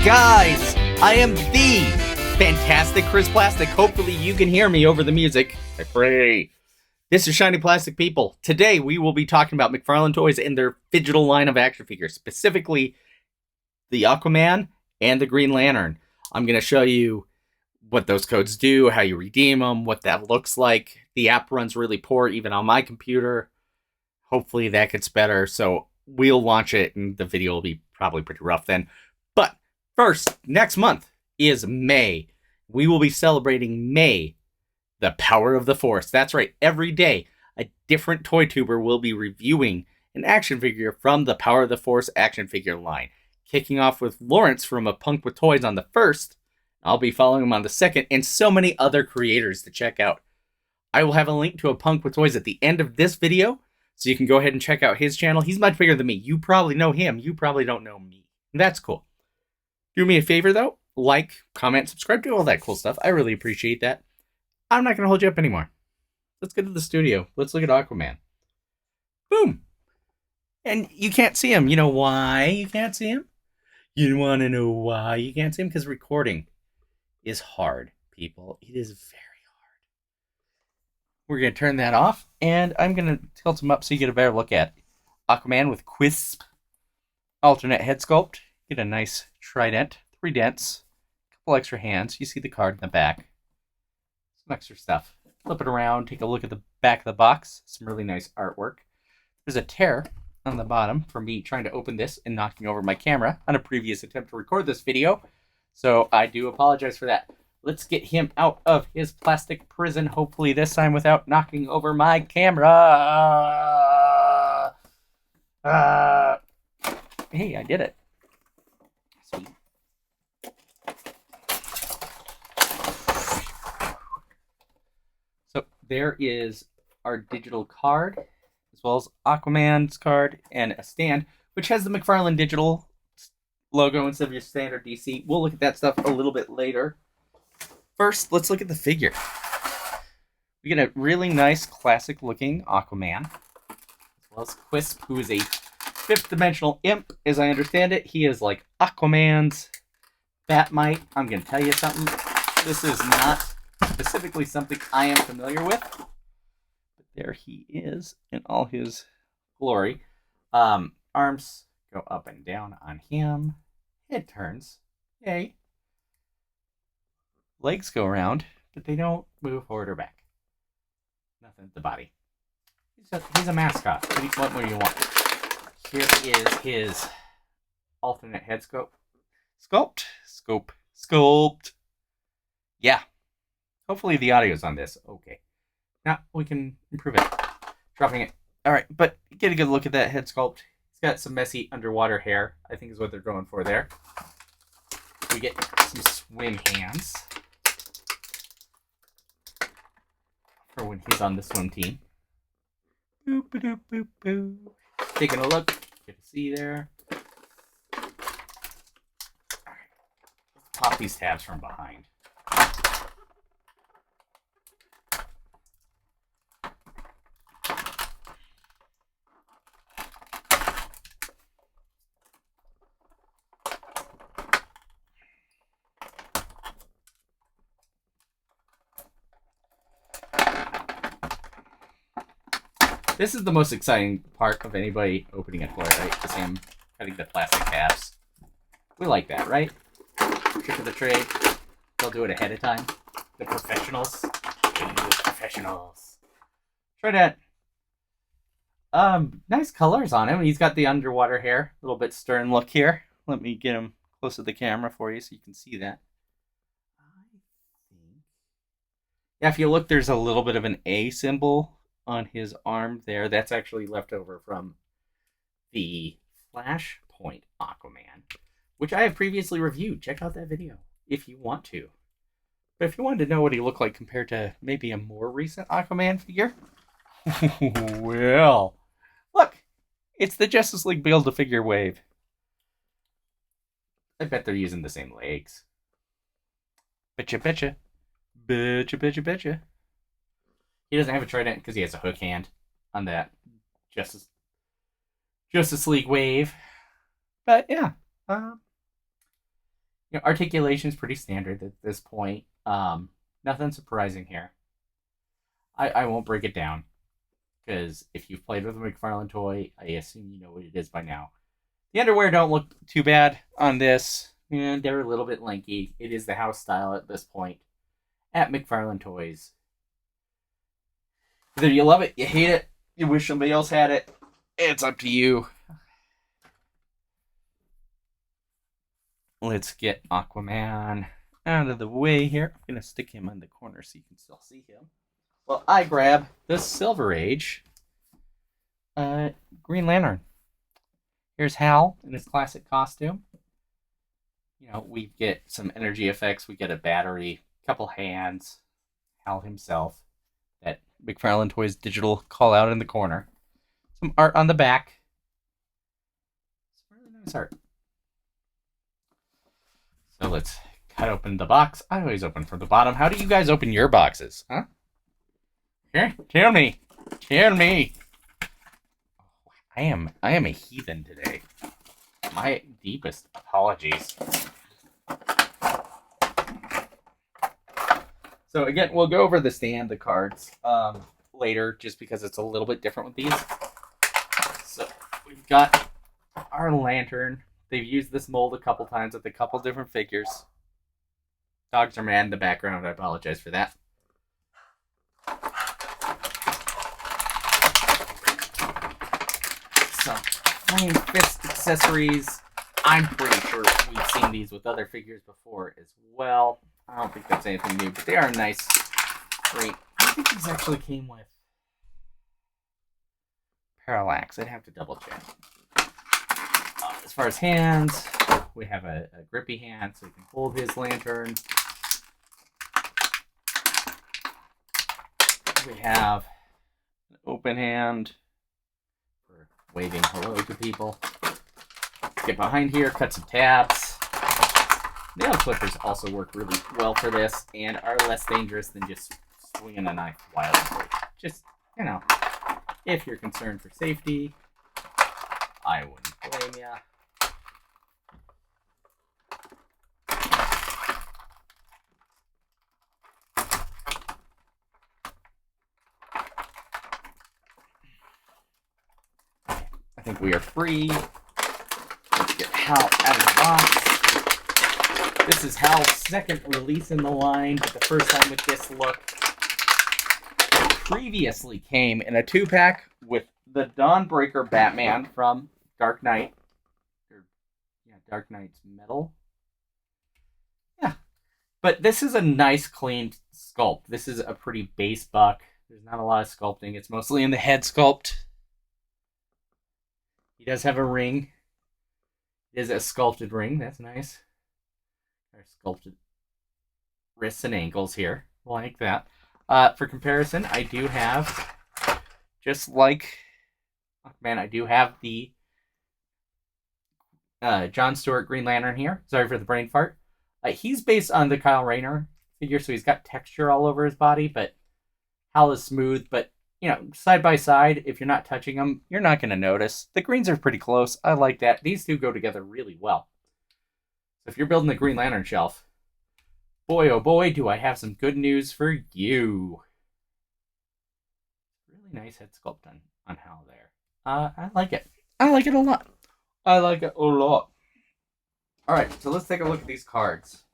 guys? I am the fantastic Chris Plastic. Hopefully you can hear me over the music. I pray. This is Shiny Plastic People. Today we will be talking about McFarlane Toys and their Phygital line of action figures, specifically the Aquaman and the Green Lantern. I'm going to show you what those codes do, how you redeem them, what that looks like. The app runs really poor even on my computer. Hopefully that gets better, so we'll launch it and the video will be probably pretty rough then. But first, next month is May. We will be celebrating May, the power of the Force. That's right, every day a different toy tuber will be reviewing an action figure from the Power of the Force action figure line. Kicking off with Lawrence from A Punk with Toys on the 1st. I'll be following him on the 2nd, and so many other creators to check out. I will have a link to A Punk with Toys at the end of this video, so you can go ahead and check out his channel. He's much bigger than me. You probably know him. You probably don't know me. That's cool. Do me a favor, though. Like, comment, subscribe, do all that cool stuff. I really appreciate that. I'm not going to hold you up anymore. Let's get to the studio. Let's look at Aquaman. Boom. And you can't see him. You know why you can't see him? You want to know why you can't see him? Because recording is hard, people. It is very hard. We're going to turn that off, and I'm going to tilt him up so you get a better look at Aquaman with Quisp. Alternate head sculpt. Get a nice trident. 3 dents. A couple extra hands. You see the card in the back. Some extra stuff. Flip it around. Take a look at the back of the box. Some really nice artwork. There's a tear on the bottom for me trying to open this and knocking over my camera on a previous attempt to record this video. So I do apologize for that. Let's get him out of his plastic prison, hopefully this time without knocking over my camera. Hey, I did it. Sweet. So there is our digital card, as well as Aquaman's card and a stand, which has the McFarlane Digital logo instead of your standard DC. We'll look at that stuff a little bit later. First, let's look at the figure. We get a really nice, classic-looking Aquaman, as well as Quisp, who is a fifth-dimensional imp, as I understand it. He is like Aquaman's Batmite. I'm going to tell you something. This is not specifically something I am familiar with. But there he is in all his glory. Arms go up and down on him. Head turns. Yay. Legs go around, but they don't move forward or back. Nothing at the body. He's a mascot. What more do you want? Here is his alternate head sculpt. Sculpt. Yeah. Hopefully the audio's on this. Okay. Now we can improve it. Dropping it. Alright, but get a good look at that head sculpt. He's got some messy underwater hair, I think is what they're going for there. We get some swim hands for when he's on the swim team. Boop, boop, boop, boop. Taking a look. Good to see there. Alright. Let's pop these tabs from behind. This is the most exciting part of anybody opening a toy, right? To see them cutting the plastic tabs. We like that, right? Trick of the trade. They'll do it ahead of time. The professionals. Professionals. Try that. Nice colors on him. He's got the underwater hair. A little bit stern look here. Let me get him close to the camera for you so you can see that. Yeah, if you look, there's a little bit of an A symbol on his arm there. That's actually left over from the Flashpoint Aquaman, which I have previously reviewed. Check out that video if you want to. But if you wanted to know what he looked like compared to maybe a more recent Aquaman figure, well, look, it's the Justice League Build-A-Figure wave. I bet they're using the same legs. Betcha, betcha. Betcha, betcha, betcha. He doesn't have a trident because he has a hook hand on that Justice League wave. But yeah, Articulation is pretty standard at this point. Nothing surprising here. I won't break it down because if you've played with a McFarlane toy, I assume you know what it is by now. The underwear don't look too bad on this. And they're a little bit lanky. It is the house style at this point at McFarlane Toys. Either you love it, you hate it, you wish somebody else had it. It's up to you. Let's get Aquaman out of the way here. I'm going to stick him in the corner so you can still see him. Well, I grab the Silver Age Green Lantern. Here's Hal in his classic costume. We get some energy effects. We get a battery, a couple hands, Hal himself. That McFarlane Toys digital call out in the corner. Some art on the back. Some really nice art. So let's cut open the box. I always open from the bottom. How do you guys open your boxes? Huh? Here, tell me. Tell me. I am a heathen today. My deepest apologies. So again, we'll go over the stand, the cards, later, just because it's a little bit different with these. So we've got our lantern. They've used this mold a couple times with a couple different figures. Dogs are mad in the background. I apologize for that. So, flame fist accessories. I'm pretty sure we've seen these with other figures before as well. I don't think that's anything new, but they are nice. Great. I think these actually came with Parallax. I'd have to double check. As far as hands, we have a grippy hand so he can hold his lantern. We have an open hand for waving hello to people. Get behind here, cut some tabs. Nail clippers also work really well for this and are less dangerous than just swinging a knife wildly. Just, if you're concerned for safety, I wouldn't blame ya. I think we are free. Let's get Hal out of the box. This is Hal's second release in the line, but the first time with this look. It previously came in a 2-pack with the Dawnbreaker Batman from Dark Knight. Dark Knight's Metal. Yeah. But this is a nice, clean sculpt. This is a pretty base buck. There's not a lot of sculpting. It's mostly in the head sculpt. He does have a ring. It is a sculpted ring. That's nice. Our sculpted wrists and ankles here. Like that. For comparison, I do have, just like Aquaman, I do have the John Stewart Green Lantern here. Sorry for the brain fart. He's based on the Kyle Rayner figure, so he's got texture all over his body, but Hal is smooth, but side by side, if you're not touching them, you're not going to notice. The greens are pretty close. I like that. These two go together really well. So if you're building the Green Lantern shelf, boy, oh boy, do I have some good news for you. Really nice head sculpt on Hal there. I like it. I like it a lot. I like it a lot. All right, so let's take a look at these cards.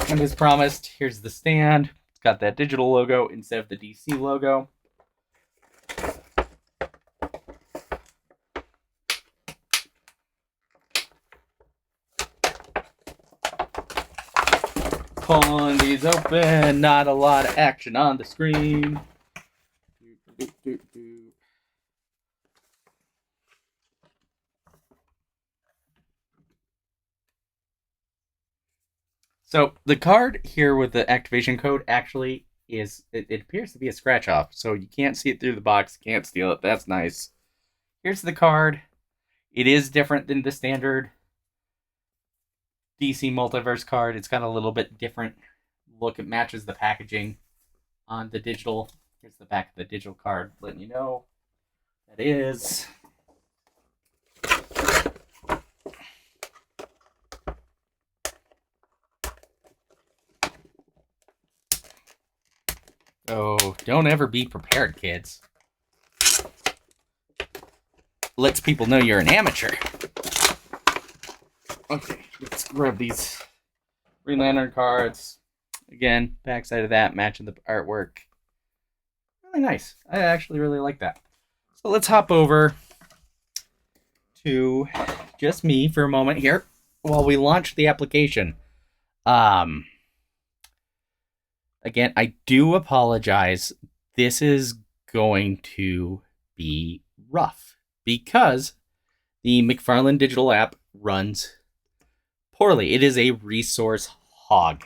And as promised, here's the stand. It's got that digital logo instead of the DC logo. Pulling these open, not a lot of action on the screen. So the card here with the activation code actually is, it appears to be a scratch off. So you can't see it through the box, can't steal it. That's nice. Here's the card. It is different than the standard DC Multiverse card. It's got a little bit different look. It matches the packaging on the digital. Here's the back of the digital card, letting you know that is Don't ever be prepared, kids. Lets people know you're an amateur. Okay, let's grab these Green Lantern cards. Again, backside of that, matching the artwork. Really nice. I actually really like that. So let's hop over to just me for a moment here while we launch the application. Again, I do apologize. This is going to be rough because the McFarlane digital app runs poorly. It is a resource hog.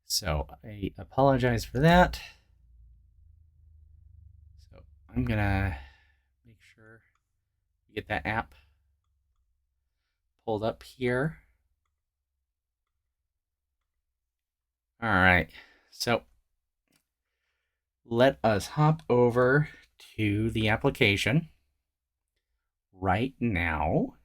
So I apologize for that. So I'm going to make sure you get that app pulled up here. All right. So let us hop over to the application right now.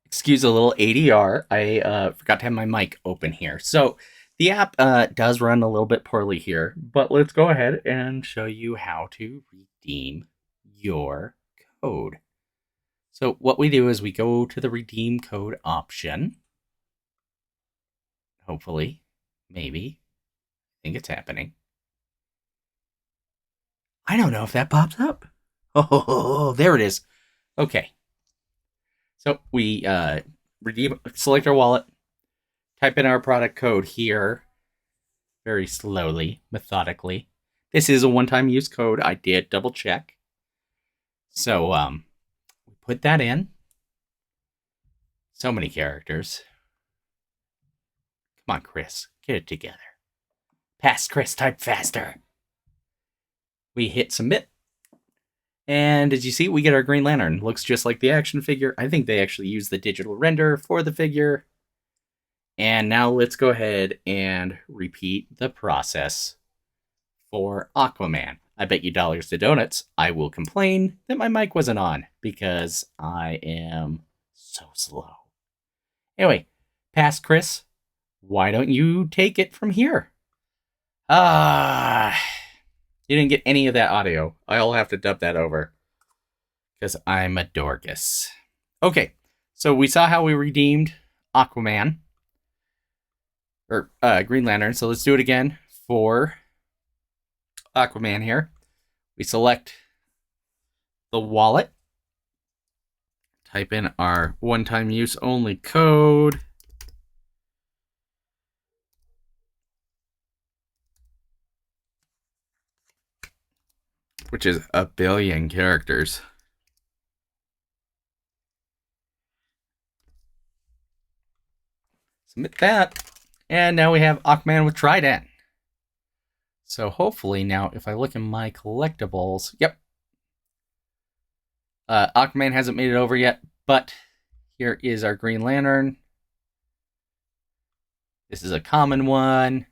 Excuse a little ADR. I forgot to have my mic open here. So the app does run a little bit poorly here, but let's go ahead and show you how to redeem your code. So what we do is we go to the redeem code option. Hopefully, maybe. I think it's happening. I don't know if that pops up. Oh, there it is. Okay. So we redeem, select our wallet, type in our product code here very slowly, methodically. This is a one-time use code. I did double check. So we put that in. So many characters. Come on, Chris. Get it together. Pass, Chris. Type faster. We hit submit. And as you see, we get our Green Lantern. Looks just like the action figure. I think they actually use the digital render for the figure. And now let's go ahead and repeat the process for Aquaman. I bet you dollars to donuts I will complain that my mic wasn't on because I am so slow. Anyway, pass, Chris. Why don't you take it from here? You didn't get any of that audio. I'll have to dub that over because I'm a Dorcas. Okay, so we saw how we redeemed Aquaman or Green Lantern. So let's do it again for Aquaman here. We select the wallet, type in our one-time use only code. Which is 1 billion characters. Submit that. And now we have Aquaman with Trident. So hopefully now, if I look in my collectibles, yep. Aquaman hasn't made it over yet, but here is our Green Lantern. This is a common one.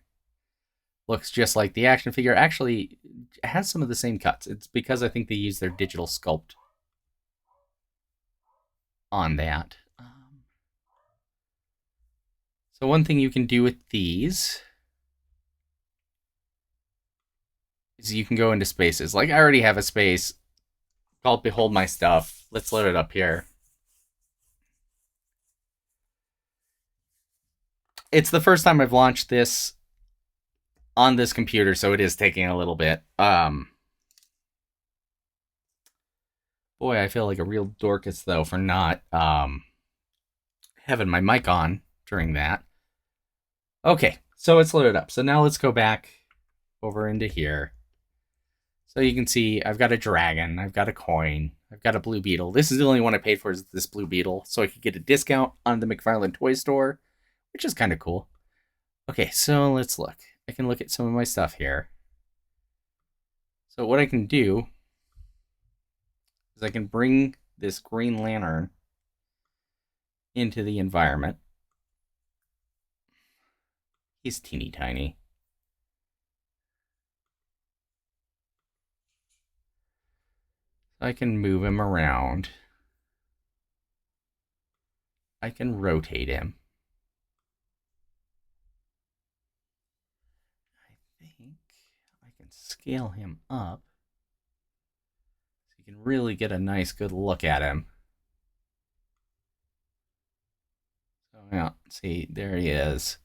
Looks just like the action figure. Actually, has some of the same cuts. It's because I think they use their digital sculpt on that. So one thing you can do with these is you can go into spaces. Like I already have a space called Behold My Stuff. Let's load it up here. It's the first time I've launched this on this computer, so it is taking a little bit. Boy, I feel like a real Dorcas, though, for not having my mic on during that. Okay, so it's loaded up. So now let's go back over into here. So you can see I've got a dragon, I've got a coin, I've got a blue beetle. This is the only one I paid for is this blue beetle, so I could get a discount on the McFarlane Toys store, which is kind of cool. Okay, so let's look. I can look at some of my stuff here. So what I can do is I can bring this Green Lantern into the environment. He's teeny tiny. I can move him around. I can rotate him. scale him up so you can really get a nice, good look at him. So, yeah, see, there he is.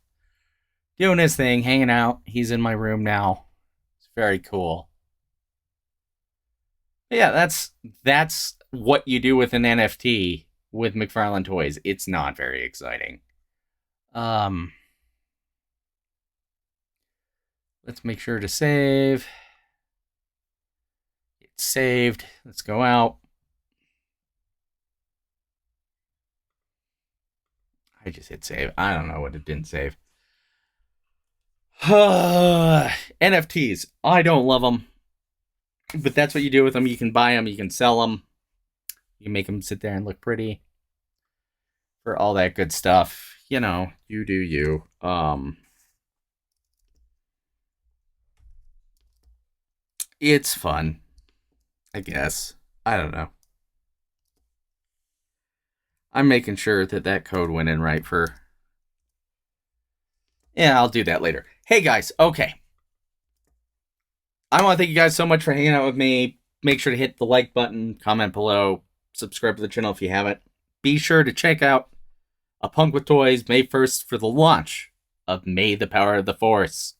Doing his thing, hanging out. He's in my room now. It's very cool. But yeah, that's what you do with an NFT with McFarlane Toys. It's not very exciting. Let's make sure to save. It's saved. Let's go out. I just hit save. I don't know what it didn't save. NFTs. I don't love them. But that's what you do with them. You can buy them. You can sell them. You can make them sit there and look pretty. For all that good stuff. You know, you do you. It's fun. I guess. I don't know. I'm making sure that code went in right for... Yeah, I'll do that later. Hey, guys. Okay. I want to thank you guys so much for hanging out with me. Make sure to hit the like button, comment below, subscribe to the channel if you haven't. Be sure to check out A Punk with Toys May 1st for the launch of May the Power of the Force.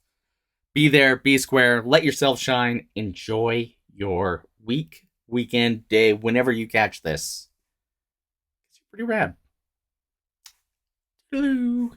Be there, be square, let yourself shine, enjoy your week, weekend, day, whenever you catch this. It's pretty rad. Hello.